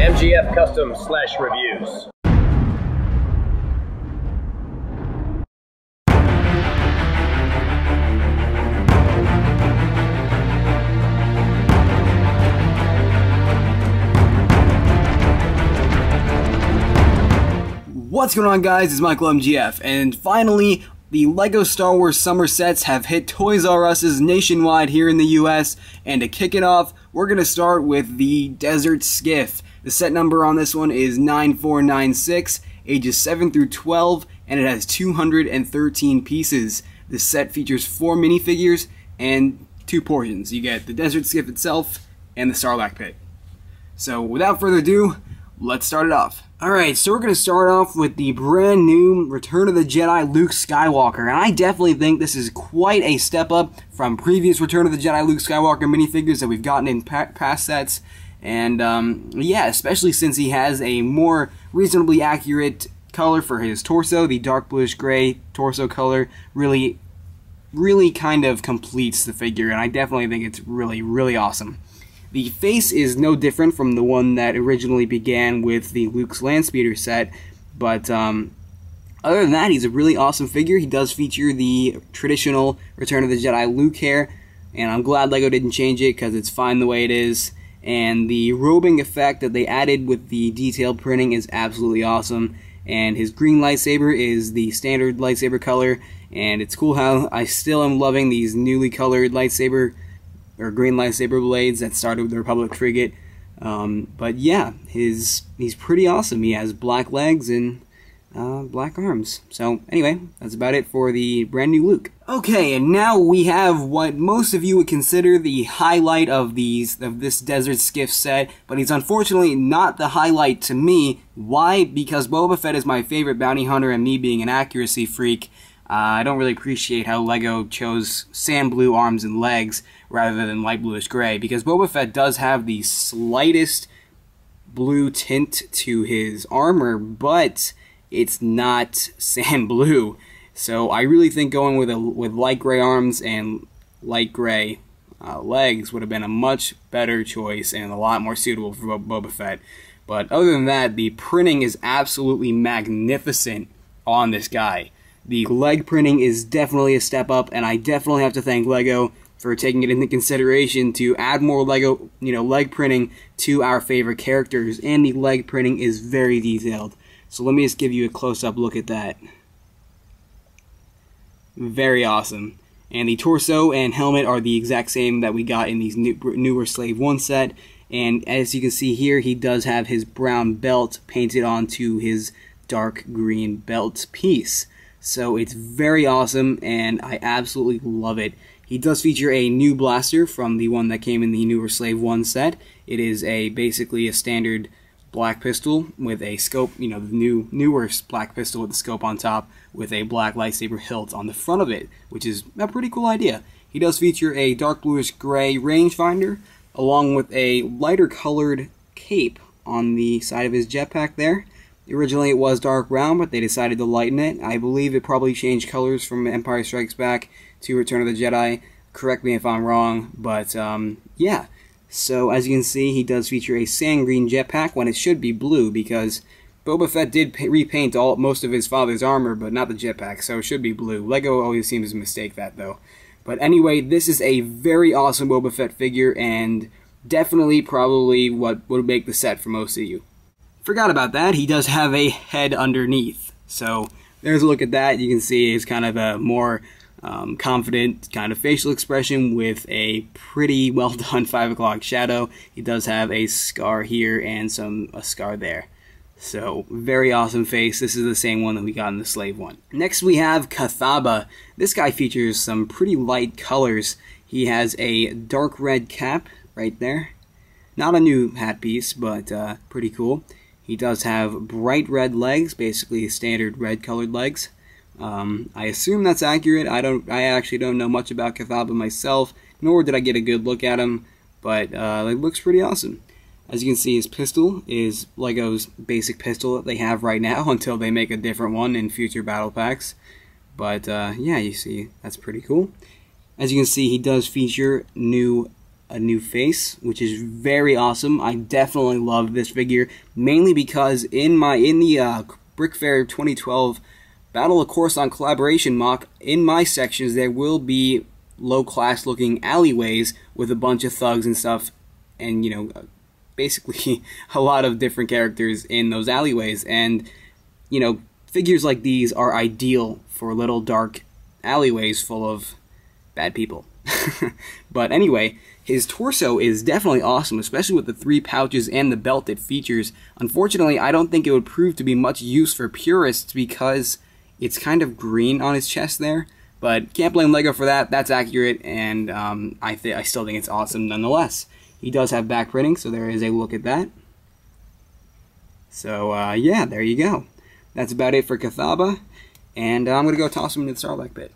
MGF Custom / Reviews. What's going on, guys? It's Michael MGF, and finally, the LEGO Star Wars summer sets have hit Toys R Us's nationwide here in the US, and to kick it off, we're going to start with the Desert Skiff. The set number on this one is 9496, ages 7 through 12, and it has 213 pieces. This set features 4 minifigures and 2 portions. You get the Desert Skiff itself and the Sarlacc Pit. So without further ado, let's start it off. Alright, so we're going to start off with the brand new Return of the Jedi Luke Skywalker, and I definitely think this is quite a step up from previous Return of the Jedi Luke Skywalker minifigures that we've gotten in past sets, and yeah, especially since he has a more reasonably accurate color for his torso. The dark bluish gray torso color really kind of completes the figure, and I definitely think it's really awesome. The face is no different from the one that originally began with the Luke's Landspeeder set, but other than that, he's a really awesome figure. He does feature the traditional Return of the Jedi Luke hair, and I'm glad LEGO didn't change it because it's fine the way it is. And the robing effect that they added with the detailed printing is absolutely awesome. And his green lightsaber is the standard lightsaber color, and it's cool how I still am loving these newly colored lightsaber or green lightsaber blades that started with the Republic frigate. But yeah, he's pretty awesome. He has black legs and black arms. So anyway, that's about it for the brand new Luke. Okay, and now we have what most of you would consider the highlight of this Desert Skiff set, but he's unfortunately not the highlight to me. Why? Because Boba Fett is my favorite bounty hunter, and me being an accuracy freak, I don't really appreciate how LEGO chose sand blue arms and legs rather than light bluish gray, because Boba Fett does have the slightest blue tint to his armor, but it's not sand blue. So I really think going with light gray arms and light gray legs would have been a much better choice and a lot more suitable for Boba Fett. But other than that, the printing is absolutely magnificent on this guy. The leg printing is definitely a step up, and I definitely have to thank LEGO for taking it into consideration to add more LEGO, leg printing to our favorite characters, and the leg printing is very detailed. So let me just give you a close-up look at that. Very awesome. And the torso and helmet are the exact same that we got in these newer Slave 1 set, and as you can see here, he does have his brown belt painted onto his dark green belt piece. So it's very awesome, and I absolutely love it. He does feature a new blaster from the one that came in the newer Slave 1 set. It is basically a standard black pistol with a scope, the newer black pistol with a scope on top with a black lightsaber hilt on the front of it, which is a pretty cool idea. He does feature a dark bluish gray rangefinder along with a lighter colored cape on the side of his jetpack there. Originally it was dark brown, but they decided to lighten it. I believe it probably changed colors from Empire Strikes Back to Return of the Jedi. Correct me if I'm wrong, but yeah. So as you can see, he does feature a sand green jetpack when it should be blue, because Boba Fett did repaint most of his father's armor, but not the jetpack, so it should be blue. LEGO always seems to mistake that though. But anyway, this is a very awesome Boba Fett figure, and definitely probably what would make the set for most of you. Forgot about that, he does have a head underneath. So there's a look at that. You can see it's kind of a more confident kind of facial expression with a pretty well done 5 o'clock shadow. He does have a scar here and a scar there. So very awesome face. This is the same one that we got in the Slave one. Next we have Cthugga. This guy features some pretty light colors. He has a dark red cap right there. Not a new hat piece, but pretty cool. He does have bright red legs, basically standard red colored legs. I assume that's accurate. I actually don't know much about Cthugga myself, nor did I get a good look at him, but it looks pretty awesome. As you can see, his pistol is LEGO's basic pistol that they have right now until they make a different one in future battle packs. But yeah, you see, that's pretty cool. As you can see, he does feature new a new face, which is very awesome. I definitely love this figure, mainly because in the Brick Fair 2012 Battle of Coruscant collaboration mock, in my sections there will be low-class looking alleyways with a bunch of thugs and stuff, and you know, basically a lot of different characters in those alleyways. And you know, figures like these are ideal for little dark alleyways full of bad people. But anyway, his torso is definitely awesome, especially with the 3 pouches and the belt it features. Unfortunately, I don't think it would prove to be much use for purists because it's kind of green on his chest there. But can't blame LEGO for that. That's accurate, and I still think it's awesome nonetheless. He does have back printing, so there is a look at that. So yeah, there you go. That's about it for Cthugga, and I'm going to go toss him into the Sarlacc Pit.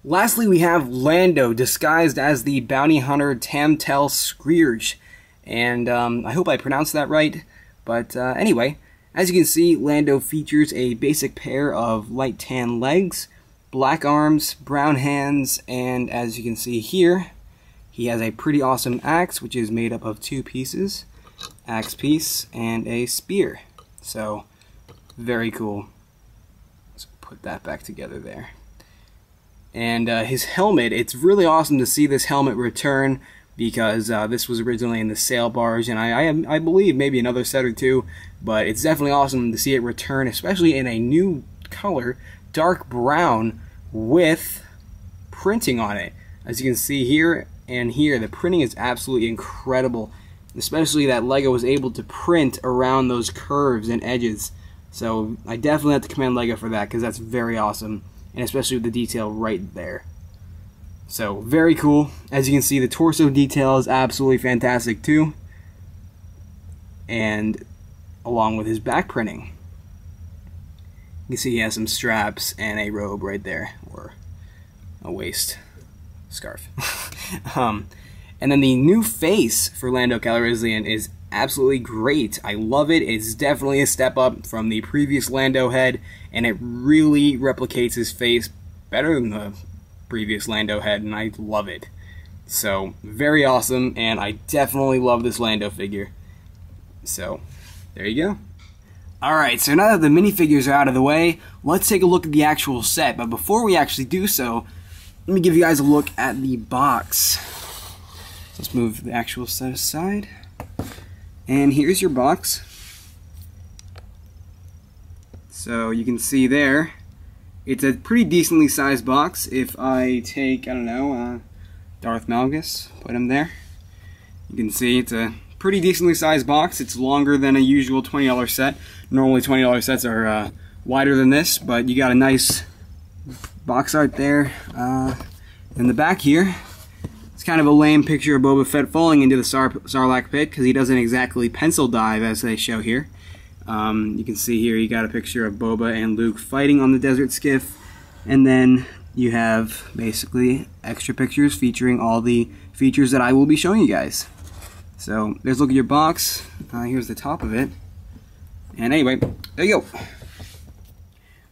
Lastly, we have Lando, disguised as the bounty hunter Tamtel Screerge. And I hope I pronounced that right. But anyway, as you can see, Lando features a basic pair of light tan legs, black arms, brown hands, and as you can see here, he has a pretty awesome axe, which is made up of 2 pieces, axe piece and a spear. So, very cool. Let's put that back together there. And his helmet, it's really awesome to see this helmet return, because this was originally in the sail barge, and I believe maybe another set or 2, but it's definitely awesome to see it return, especially in a new color, dark brown, with printing on it. As you can see here and here, the printing is absolutely incredible, especially that LEGO was able to print around those curves and edges. So I definitely have to commend LEGO for that, because that's very awesome, and especially with the detail right there. So, very cool. As you can see, the torso detail is absolutely fantastic too. And along with his back printing. You can see he has some straps and a robe right there, or a waist scarf. And then the new face for Lando Calrissian is absolutely great. I love it. It's definitely a step up from the previous Lando head, and it really replicates his face better than the previous Lando head, and I love it. So, very awesome, and I definitely love this Lando figure. So, there you go. Alright, so now that the minifigures are out of the way, let's take a look at the actual set. But before we actually do so, let me give you guys a look at the box. Let's move the actual set aside. And here's your box. So, you can see there, it's a pretty decently sized box. If I take, I don't know, Darth Malgus, put him there. You can see it's a pretty decently sized box. It's longer than a usual $20 set. Normally $20 sets are wider than this, but you got a nice box art there. In the back here, it's kind of a lame picture of Boba Fett falling into the Sarlacc Pit, because he doesn't exactly pencil dive as they show here. You can see here you got a picture of Boba and Luke fighting on the desert skiff, and then you have basically extra pictures featuring all the features that I will be showing you guys. So there's a look at your box. Here's the top of it, and anyway, there you go.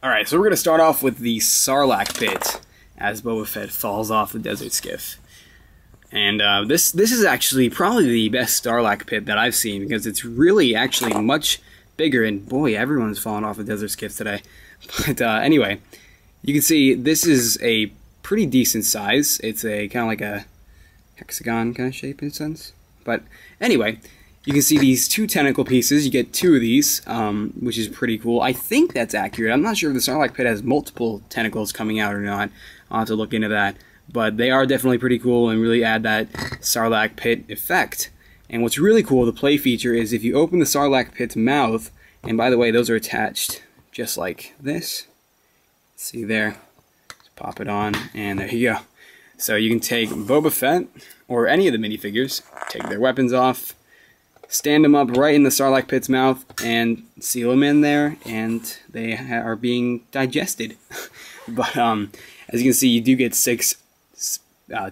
Alright, so we're going to start off with the Sarlacc Pit as Boba Fett falls off the desert skiff. And this is actually probably the best Sarlacc Pit that I've seen, because it's really actually much bigger, and boy, everyone's falling off a desert skiff today. But anyway, you can see this is a pretty decent size. It's a kind of like a hexagon kind of shape in a sense. But anyway, you can see these 2 tentacle pieces. You get 2 of these, which is pretty cool. I think that's accurate. I'm not sure if the Sarlacc Pit has multiple tentacles coming out or not. I'll have to look into that. But they are definitely pretty cool and really add that Sarlacc Pit effect. And what's really cool, the play feature, is if you open the Sarlacc Pit's mouth, and by the way, those are attached just like this. See there? Just pop it on, and there you go. So you can take Boba Fett, or any of the minifigures, take their weapons off, stand them up right in the Sarlacc Pit's mouth, and seal them in there, and they are being digested. But as you can see, you do get 6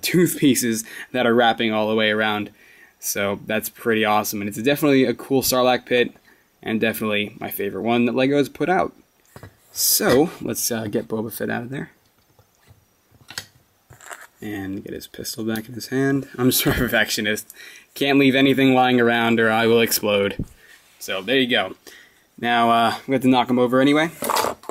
tooth pieces that are wrapping all the way around. So that's pretty awesome, and it's definitely a cool Sarlacc Pit, and definitely my favorite one that LEGO has put out. So let's get Boba Fett out of there. And get his pistol back in his hand. I'm just a perfectionist. Can't leave anything lying around or I will explode. So there you go. Now, we have to knock him over anyway.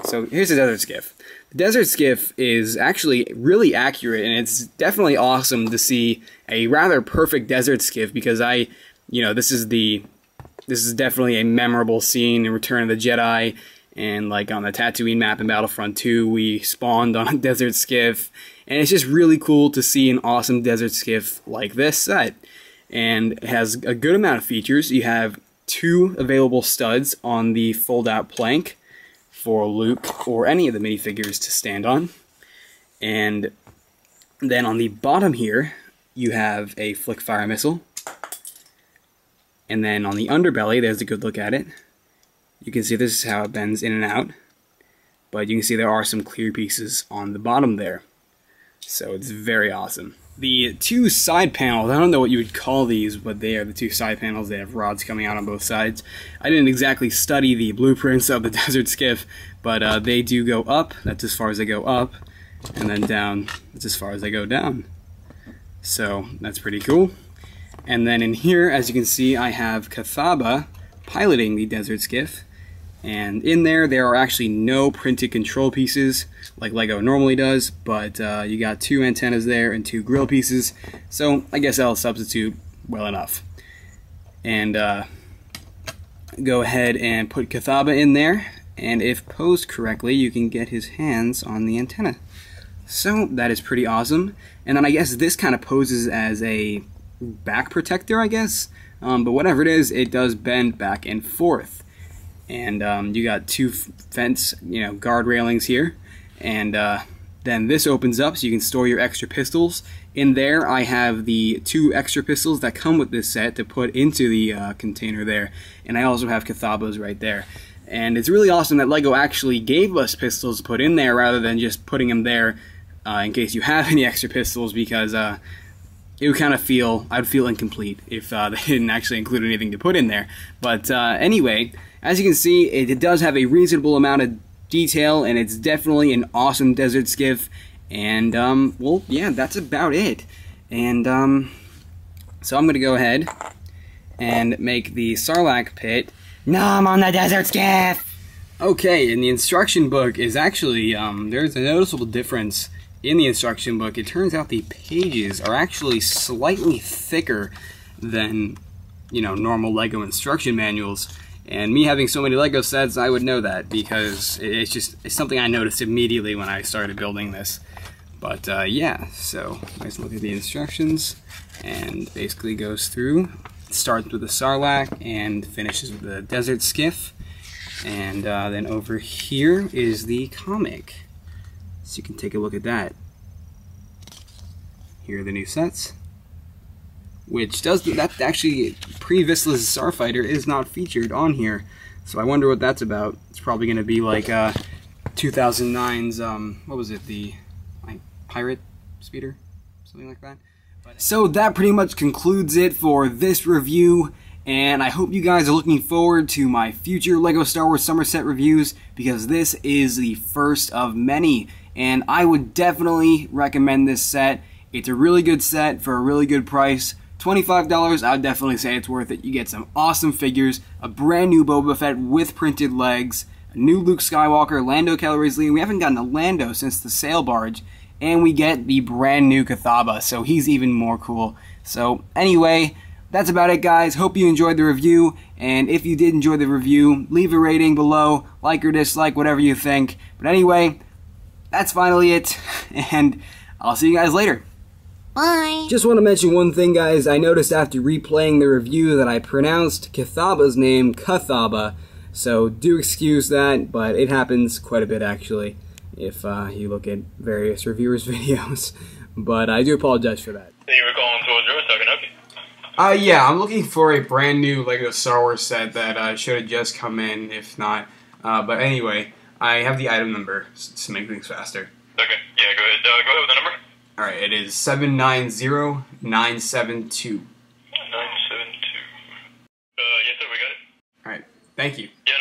So here's the Desert Skiff. The Desert Skiff is actually really accurate, and it's definitely awesome to see a rather perfect Desert Skiff because this is definitely a memorable scene in Return of the Jedi, and like on the Tatooine map in Battlefront 2, we spawned on a Desert Skiff, and it's just really cool to see an awesome Desert Skiff like this set. And it has a good amount of features. You have 2 available studs on the fold-out plank for Luke or any of the minifigures to stand on. And then on the bottom here, you have a flick fire missile. And then on the underbelly, there's a good look at it. You can see this is how it bends in and out. But you can see there are some clear pieces on the bottom there. So it's very awesome. The 2 side panels, I don't know what you would call these, but they are the 2 side panels. They have rods coming out on both sides. I didn't exactly study the blueprints of the Desert Skiff, but they do go up. That's as far as they go up. And then down, that's as far as they go down. So that's pretty cool. And then in here, as you can see, I have Cthugga piloting the Desert Skiff. And in there are actually no printed control pieces like Lego normally does, but you got 2 antennas there and 2 grill pieces, so I guess I'll substitute well enough. And go ahead and put Cthugga in there, and if posed correctly, you can get his hands on the antenna. So that is pretty awesome. And then I guess this kind of poses as a back protector, I guess, but whatever it is, it does bend back and forth. And you got 2 fence, guard railings here, and then this opens up so you can store your extra pistols. In there, I have the 2 extra pistols that come with this set to put into the container there, and I also have Cthugga's right there. And it's really awesome that LEGO actually gave us pistols to put in there rather than just putting them there in case you have any extra pistols, because it would kind of I'd feel incomplete if they didn't actually include anything to put in there. But anyway, as you can see, it does have a reasonable amount of detail, and it's definitely an awesome Desert Skiff. And, well, yeah, that's about it. And, so I'm going to go ahead and make the Sarlacc Pit. Nom on the Desert Skiff! Okay, and the instruction book is actually, there's a noticeable difference in the instruction book. It turns out the pages are actually slightly thicker than, normal LEGO instruction manuals. And me having so many LEGO sets, I would know that, because it's something I noticed immediately when I started building this. But yeah, so let's look at the instructions, and basically goes through. It starts with the Sarlacc and finishes with the Desert Skiff. And then over here is the comic. So you can take a look at that. Here are the new sets. Which that actually, pre-Vizsla's Starfighter is not featured on here, so I wonder what that's about. It's probably going to be like 2009's, what was it, the pirate speeder, something like that. So that pretty much concludes it for this review, and I hope you guys are looking forward to my future LEGO Star Wars Summer Set reviews, because this is the first of many, and I would definitely recommend this set. It's a really good set for a really good price. $25, I would definitely say it's worth it. You get some awesome figures, a brand new Boba Fett with printed legs, a new Luke Skywalker, Lando Calrissian. We haven't gotten a Lando since the sail barge, and we get the brand new Cthugga, so he's even more cool. So anyway, that's about it, guys. Hope you enjoyed the review, and if you did enjoy the review, leave a rating below, like or dislike, whatever you think. But anyway, that's finally it, and I'll see you guys later. Bye. Just want to mention one thing, guys. I noticed after replaying the review that I pronounced Cthugga's name Cthugga, so do excuse that, but it happens quite a bit actually if you look at various reviewers' videos. But I do apologize for that. You were calling towards yours, so I can help you. Yeah, I'm looking for a brand new LEGO Star Wars set that should have just come in, if not. But anyway, I have the item number to make things faster. Okay, yeah, go ahead. Go ahead with the number. Alright, it is 790972. 972. Yes, sir, we got it. Alright, thank you. Yeah,